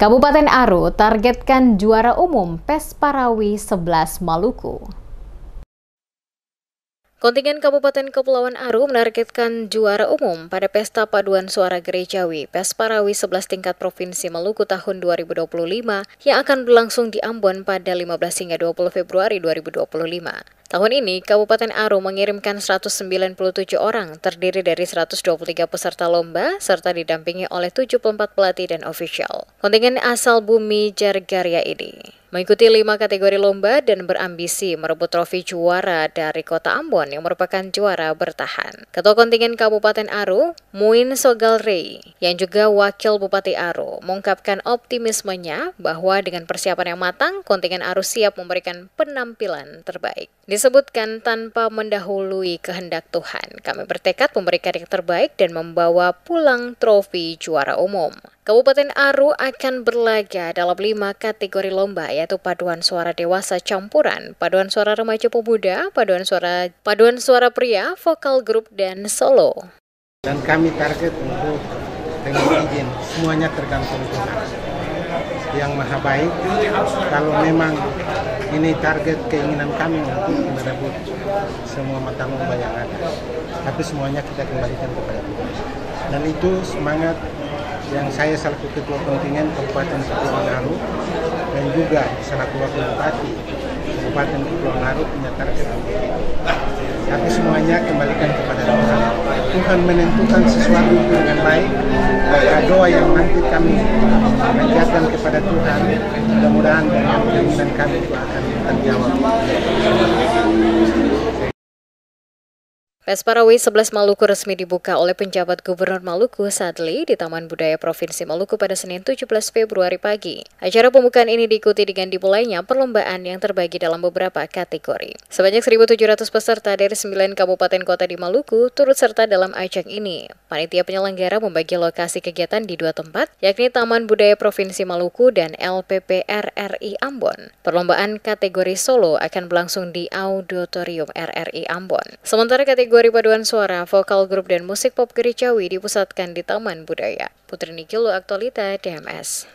Kabupaten Aru targetkan juara umum PES Parawi 11 Maluku. Kontingen Kabupaten Kepulauan Aru menargetkan juara umum pada Pesta Paduan Suara Gerejawi PES Parawi 11 tingkat Provinsi Maluku tahun 2025 yang akan berlangsung di Ambon pada 15 hingga 20 Februari 2025. Tahun ini, Kabupaten Aru mengirimkan 197 orang, terdiri dari 123 peserta lomba, serta didampingi oleh 74 pelatih dan ofisial. Kontingen asal Bumi Jargaria ini mengikuti 5 kategori lomba dan berambisi merebut trofi juara dari Kota Ambon yang merupakan juara bertahan. Ketua kontingen Kabupaten Aru, Muin Sogalrey, yang juga Wakil Bupati Aru, mengungkapkan optimismenya bahwa dengan persiapan yang matang, kontingen Aru siap memberikan penampilan terbaik. Disebutkan tanpa mendahului kehendak Tuhan, kami bertekad memberikan yang terbaik dan membawa pulang trofi juara umum. Kabupaten Aru akan berlaga dalam 5 kategori lomba, yaitu paduan suara dewasa campuran, paduan suara remaja pemuda, paduan suara pria, vokal grup, dan solo. Dan kami target untuk dengan izin, semuanya tergantung Tuhan yang maha baik. Kalau memang ini target keinginan kami untuk merebut semua mata lomba yang ada, tapi semuanya kita kembalikan kepada Tuhan. Dan itu semangat yang saya selaku Ketua Kontingen Kabupaten Kepulauan Aru dan juga selaku Wakil Bupati Kabupaten Kepulauan Aru punya target. Tapi semuanya kembalikan kepada Tuhan. Tuhan menentukan sesuatu dengan baik. Maka doa yang nanti kami panjatkan kepada Tuhan, mudah-mudahan dengan keinginan kami itu akan terjawab. PES Parawi 11 Maluku resmi dibuka oleh penjabat Gubernur Maluku Sadli di Taman Budaya Provinsi Maluku pada Senin 17 Februari pagi. Acara pembukaan ini diikuti dengan dimulainya perlombaan yang terbagi dalam beberapa kategori. Sebanyak 1.700 peserta dari 9 kabupaten kota di Maluku turut serta dalam ajang ini. Panitia penyelenggara membagi lokasi kegiatan di 2 tempat, yakni Taman Budaya Provinsi Maluku dan LPP RRI Ambon. Perlombaan kategori solo akan berlangsung di Auditorium RRI Ambon. Sementara kategori paduan suara, vokal grup, dan musik pop gerejawi dipusatkan di Taman Budaya. Putri Nikilu Aktolita, DMS.